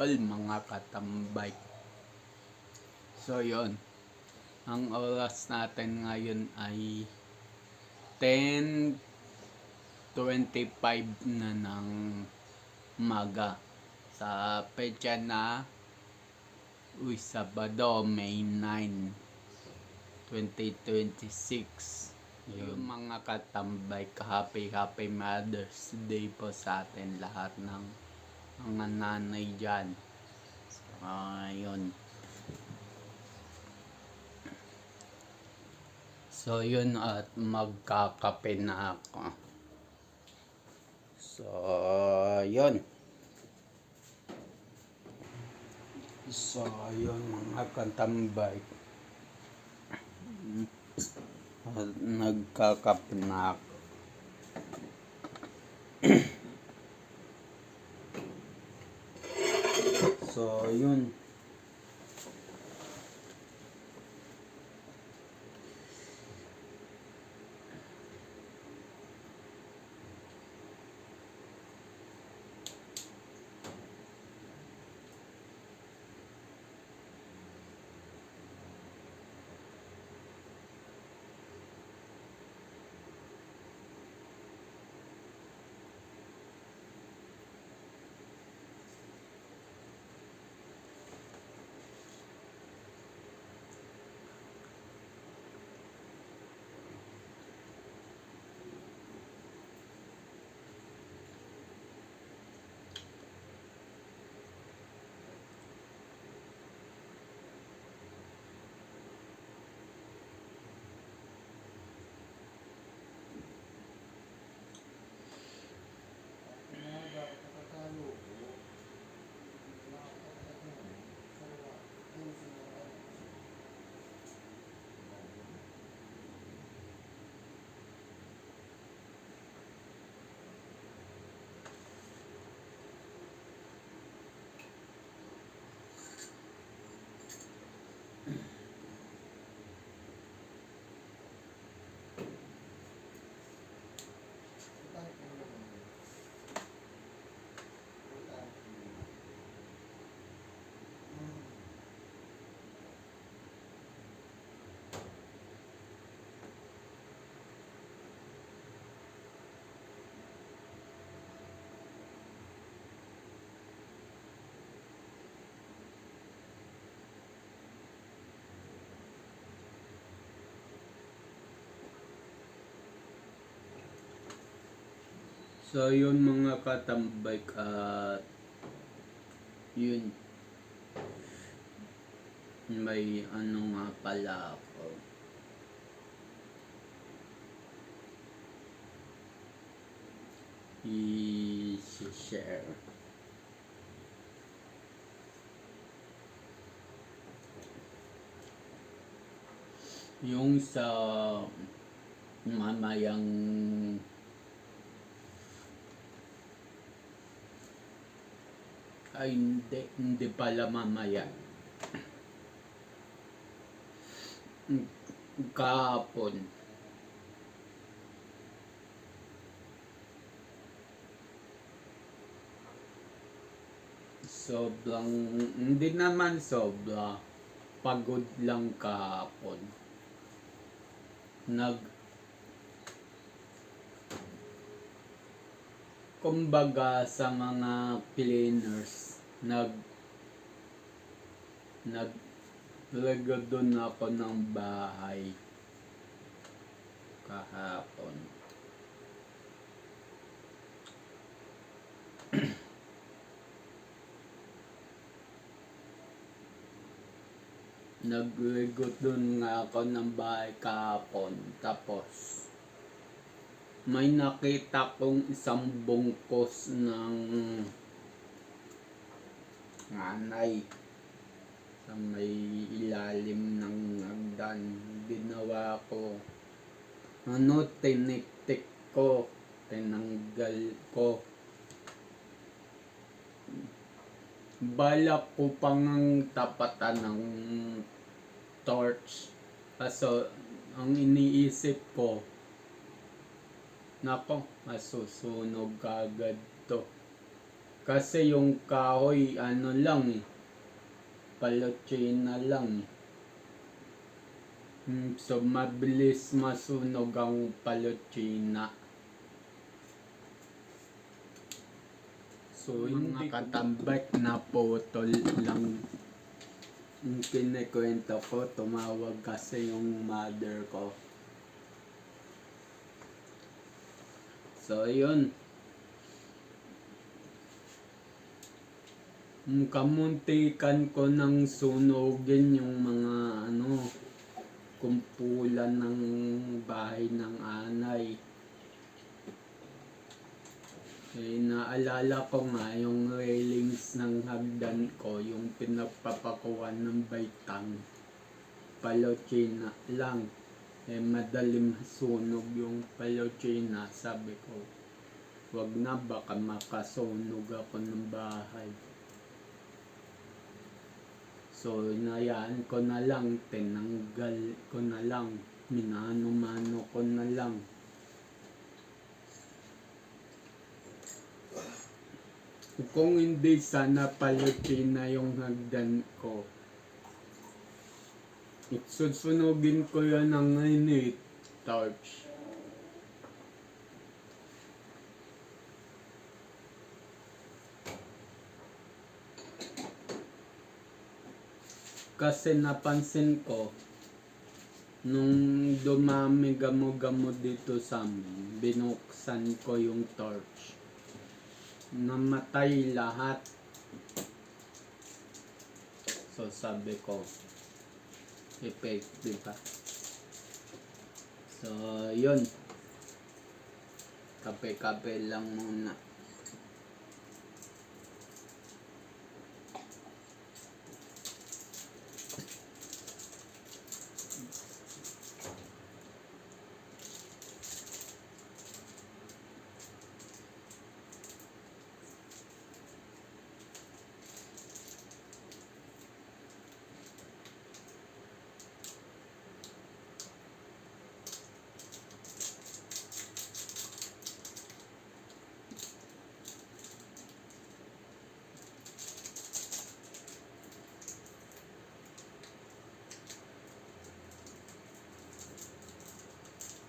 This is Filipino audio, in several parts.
idol, mga katambay. So yon, ang oras natin ngayon ay 10:25 na ng umaga sa petsa na Sabado, May 9, 2026. Yung mga katambay, happy Mother's Day po sa atin lahat ng mga nanay dyan. So, yun. So, yun, at magkakape na ako. So, yun. So, yun mga katambay. At nagkakape na ako. So, yun. So, yun mga katambay, at yun, may ano nga pala ako. I-share. Yung sa mamayang ay hindi pala mamaya. Kahapon. Sobrang, hindi naman sobra. Pagod lang kahapon. Kumbaga sa mga cleaners, nagregodon ako ng bahay kahapon. Nagregodon nga ako ng bahay kahapon, tapos may nakita kong isang bungkos ng anay sa may ilalim ng hagdan. Ginawa ko, tiniktik ko, tinanggal ko. Balak ko pang tapatan ng torch. Kaso, ang iniisip ko, nako, masusunog agad to. Kasi yung kahoy, ano lang eh. Palotsina lang eh. So, mabilis masunog ang palotsina. So, hindi katambak na putol lang yung kinikwento ko. Tumawag kasi yung mother ko. So, yun. Kamuntikan ko nang sunugin yung mga kumpulan ng bahay ng anay. Naalala ko nga yung railings ng hagdan ko, yung pinagpapakuan ng baitang. Palotsina lang. Madalim sunog yung palotsina. Sabi ko, wag na, baka makasunog ako ng bahay. So, inayaan ko na lang, tinanggal ko na lang, minano-mano ko na lang. Kung hindi, sana palotsina yung hagdan ko. Susunugin ko yan ng torch. Kasi napansin ko, nung dumami gamo-gamo dito sa amin, binuksan ko yung torch. Namatay lahat. So sabi ko, effective pa. So yun. Kape-kape lang muna.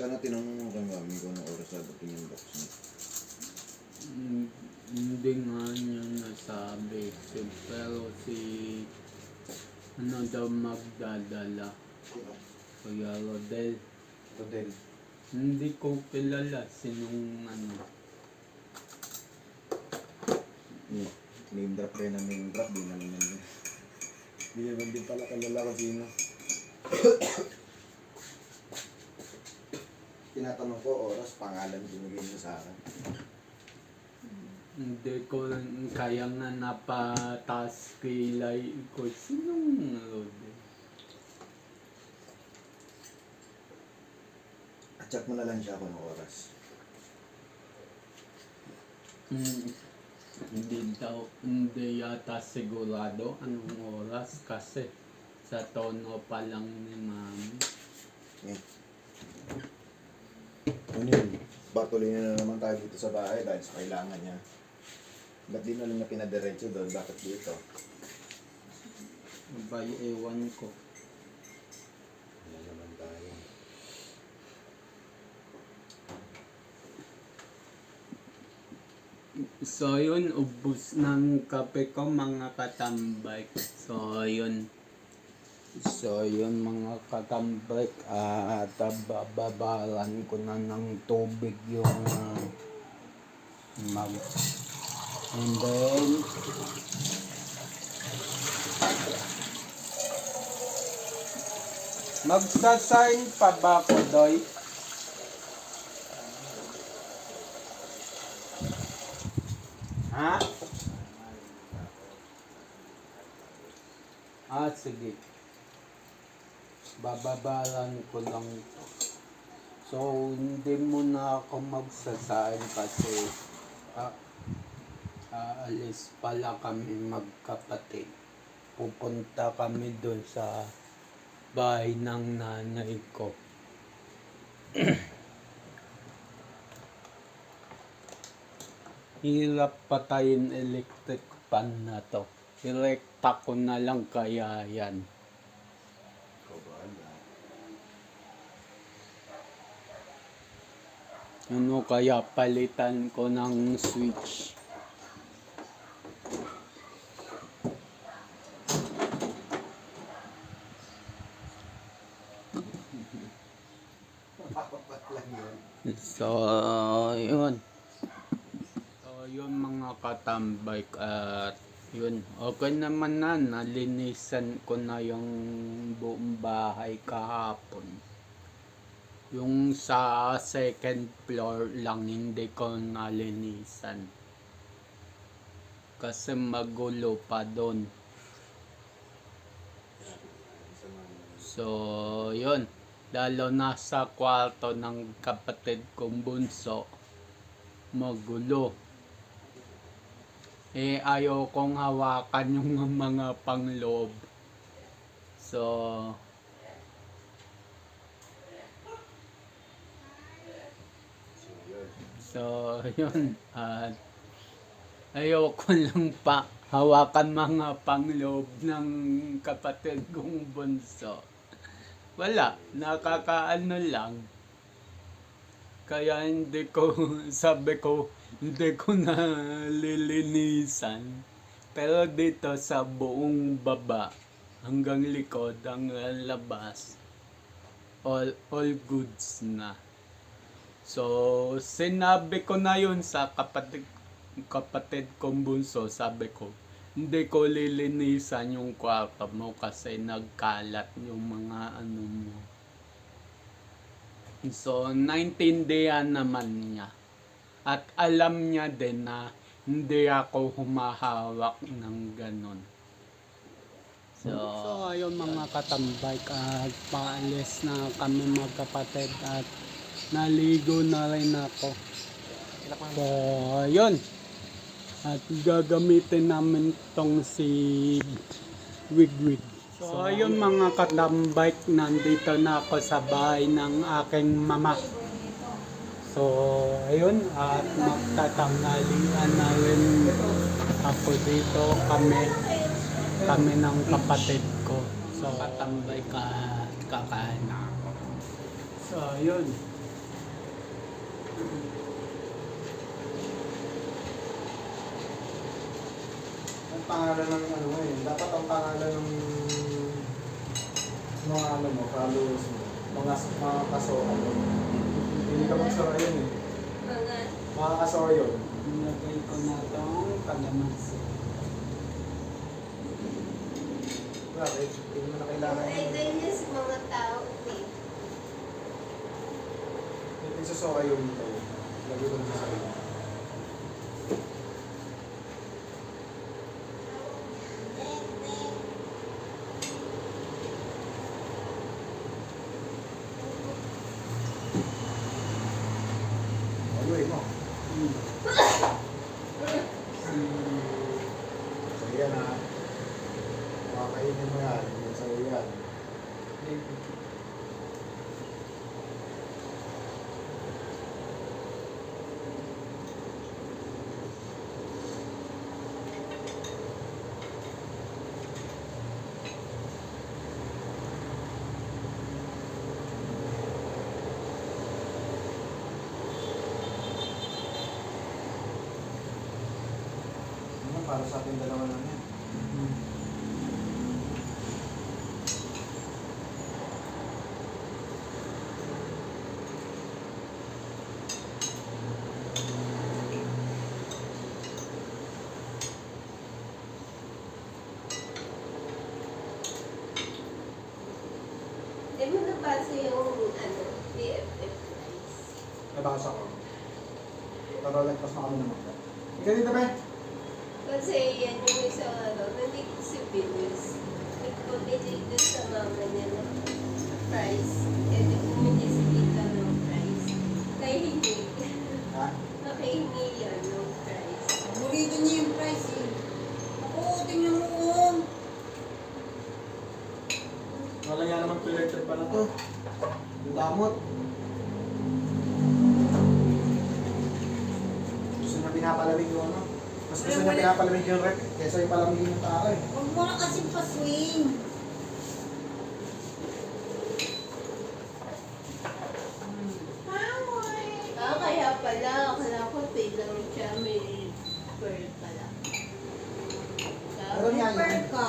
Sana tinanong mo kay mami kung anong oras dating yung box niya. Hindi nga niya nasabi. Pero daw magdadala. Kuya Rodel. Rodel. Hindi ko kilala sinong Name drop rin ang name drop. Di naman yun. Di naman din pala kalala ko sino. Tinatanong ko oras, pangalan binigay niyo sa akin. Hindi ko kaya nga napataas kilay ko. Sinong Rodel? Chat mo na lang siya kung anong oras. Hindi yata sigurado anong oras kasi sa tono pa lang ni mami. Ano yun? Batuloy na naman tayo dito sa bahay dahil sa kailangan niya. Ba't di na lang na pinadiretso doon? Bakit dito? Abay, ewan ko. Ano naman tayo? So yun, ubos ng kape ko mga katambay. So yun mga katambay, at bababaran ko na ng tubig yung mag. And then magsasign pa ba ko, Doy? Ha? Sige. Bababaran ko lang ito. So, hindi muna ako magsasain kasi aalis pala kami magkapatid. Pupunta kami doon sa bahay ng nanay ko. Hirap patayin electric pan na to. Irekta ko na lang kaya yan. Ikaw bahala. Ano kaya palitan ko ng switch? Papapat lang yun. So, yun. So, yun mga katambay at yun. Okay naman na. Nalinisan ko na yung buong bahay kahapon. Yung sa second floor lang hindi ko nalinisan. Kasi magulo pa doon. So, yun. Lalo na sa kwarto ng kapatid kong bunso, magulo. Ayaw kong hawakan yung mga pangloob. So, yun. At ayaw ko lang pa hawakan mga pangloob ng kapatid kong bunso. Wala, nakakaano lang. Kaya hindi ko, sabi ko, hindi ko nalilinisan. Pero dito sa buong baba, hanggang likod, hanggang labas, all goods na. So, sinabi ko na yun sa kapatid kong bunso, sabi ko, hindi ko lilinisan yung kwarto mo kasi nagkalat yung mga ano mo. So, naintindihan naman niya. At alam niya din na hindi ako humahawak ng ganon. So ayun mga katambay, at paalis na kami magkapatid at naligo na rin ako. So, ayun. At gagamitin namin tong si Wigwig. So, ayun mga katambay, nandito na ako sa bahay ng aking mama. So, ayun. At magtatanghalian na rin ako dito. Kami ng kapatid ko. So, katambay kakain na ako. So, ayun. Ang pangalan ng ano dapat ang pangalan ng mga ano mo, followers mo, mga kasoka mo. Hindi ka magsora yun eh. Mga kasora yun. Nilagay ko na itong kalamansi. Bakit? Hindi mo na kailangan yun. Ganyan sa mga tao eh. Yung susoka yun dito. Lagi ko sa sarili. Aluin mo. So yan ha. Makakainin mo yan. Yung sa'yo yan. Ano, para sa ating dalawa lang yan. Hindi mo nabasa yung BFF guys. Nabasa ko. Pero lagpas na kami naman. Ika dito ba? Kasi yan yung isang nandito si Venus. Nagpapagay doon sa mama niya ng price. Eh, di bumili si Tita ng price. Kaya hindi. Ha? Nakahingi yan ng price. Burrito niya yung price eh. Ako, tingnan mo oh. Wala nga naman electric pa na to. Yung damot. Gusto na pinapalamig yung ano. Mas gusto niya pinapalamig yung rep kaysa yung palamigin yung tao eh. Huwag mo na kasi pa-swing. Ah, kaya pala. Akala ko tail lang siya. May pearl pala. Meron nga Super yun. ka.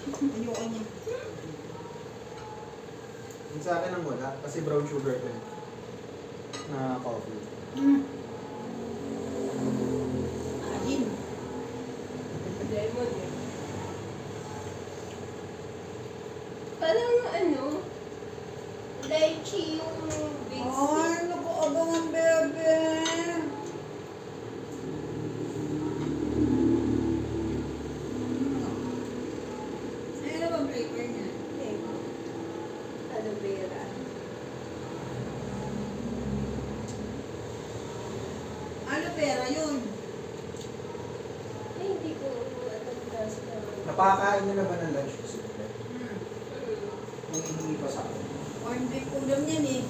Hmm. Ayoko niya. Yung sa akin ang wala, kasi brown sugar ko eh. Na coffee. Ahin. Lemon eh. Parang ano, lychee yung big Ay, stick. naku-abangan, bebe. Ano ba flavor niya? Lemon. Aloe vera. Aloe vera yun. Ay, hindi ko alam last na. Napakakain niyo na ba ng lunch kasi? Hmm. Nung hihingi pa sa akin. Corn beef ulam yan eh.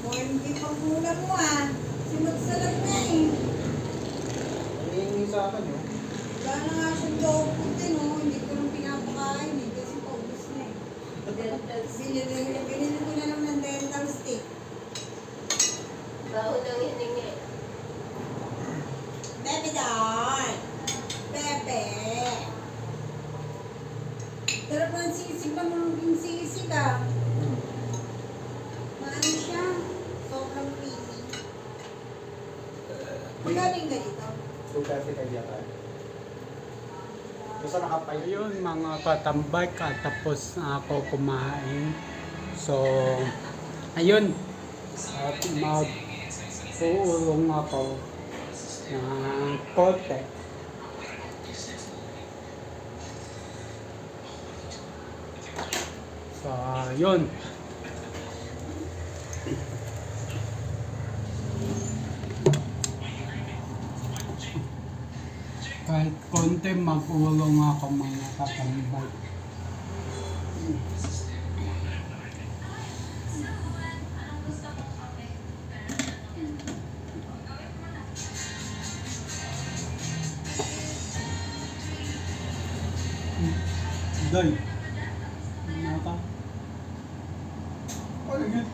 Corn beef ang ulam mo ah. Sinagsalag na eh. Ang hihingi sa akin yun. Wala na nga siyang dog food eh no. Hindi ko nang pinapakain eh. Kasi paubos na eh. Dental stick. Binili ko na lang ng dental stick. Baho ng hiningi. Bebe doll! Bebe! Sarap ng sisig pa yung sisig ah. Maano siya? Sobrang creamy. Magaling ganito. 230 kayo yata. Basta nakapay. Ayun mga katambay, katapos na ako kumain. So, ayun. At magpuulong ako ng kote. So, ayun. Kahit konti mag-ulong ako mga katambay. Day. Nata. Ano yun?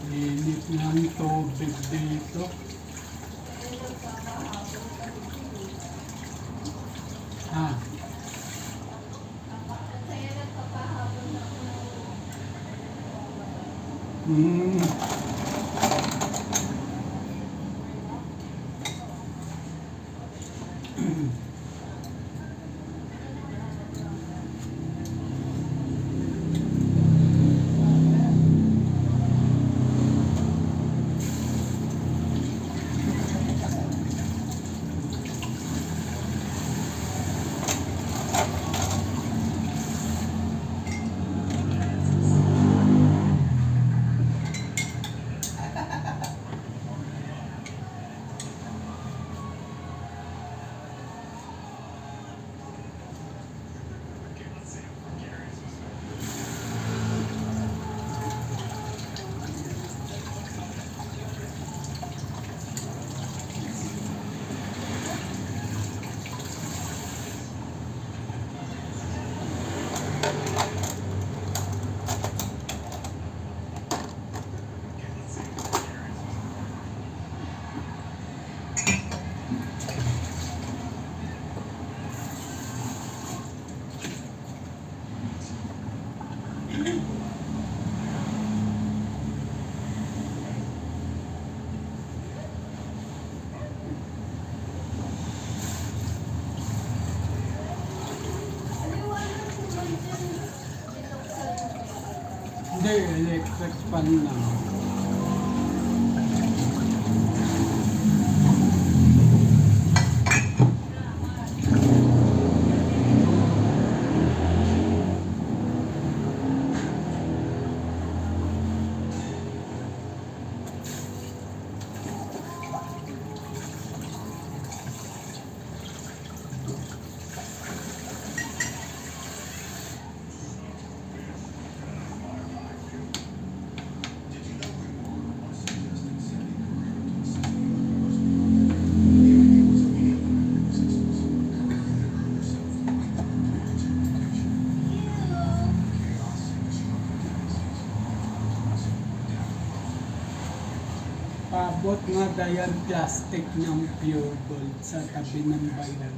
Init ng tubig dito. Ah, Kaya nagpapahabol ako ng mm. Hindi, electric fan lang. Paabot nga dayan plastic ng pure gold sa tabi ng bayan.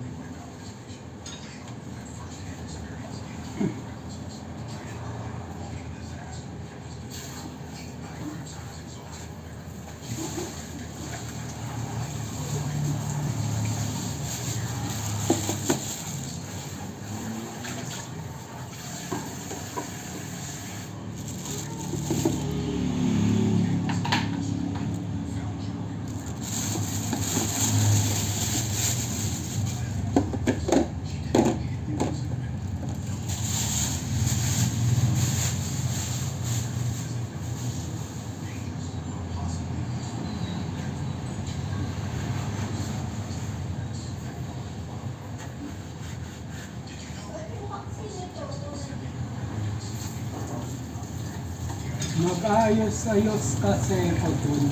Mag-ayos-ayos kasi ako dun.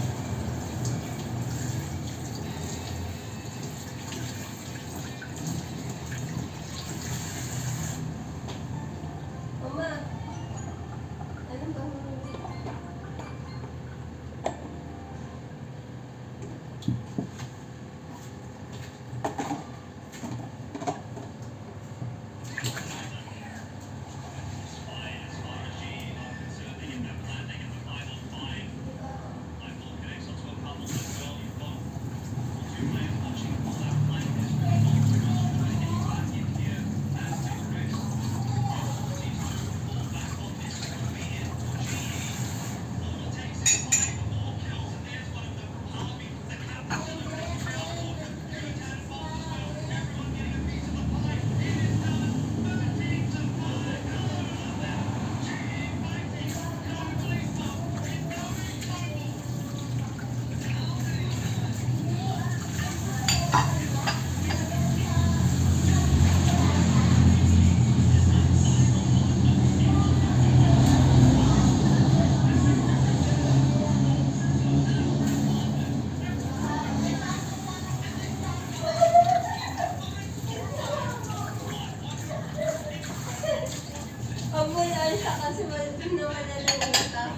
Mama, ano ba? Pamulaan siya kasi nawala ng utak.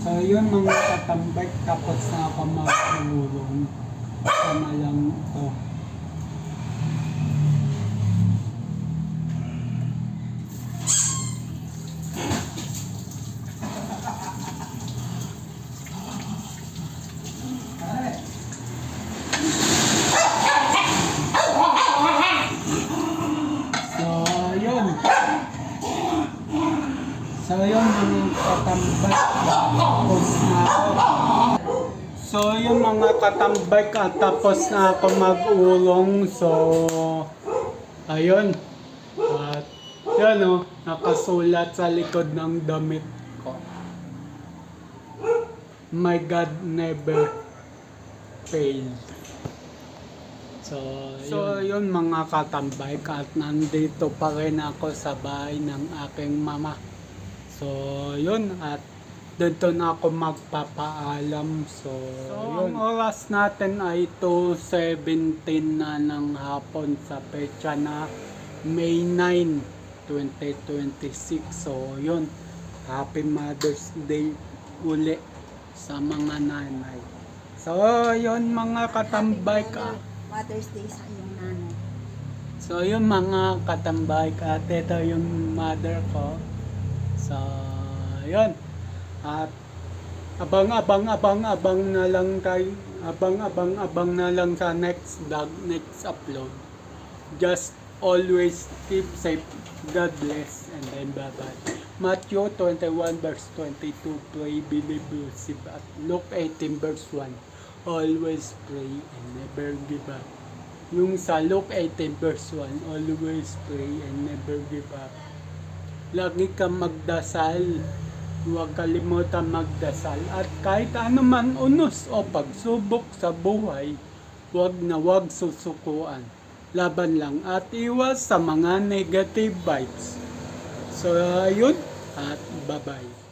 So yun mga katambay, tapos na ako magulong. Sama lang ito. So yun mga katambay, tapos na ako. So yun mga katambay, tapos na ako mag-ulong. So ayun. At yun o, nakasulat sa likod ng damit ko. My God never failed. So yun mga katambay, at nandito pa rin ako sa bahay ng aking mama. So yun, at dito na ako magpapaalam. So yun. Ang oras natin ay 2:17 na ng hapon sa petsa na May 9, 2026. So yun, Happy Mother's Day uli sa mga nanay. So yun mga katambay ka. Mother's Day sa iyong nanay. So yung mga katambay at ito yung mother ko. So yun. At abang na lang tayo. Abang na lang sa next vlog, next upload. Just always keep safe. God bless and then bye-bye. Matthew 21 verse 22, pray, believe, receive. At Luke 18 verse 1, always pray and never give up. Yung sa Luke 18 verse 1, always pray and never give up. Lagi kang magdasal, huwag kalimutan magdasal. At kahit ano man unos o pagsubok sa buhay, huwag susukuan. Laban lang at iwas sa mga negative vibes. So yun, at bye-bye.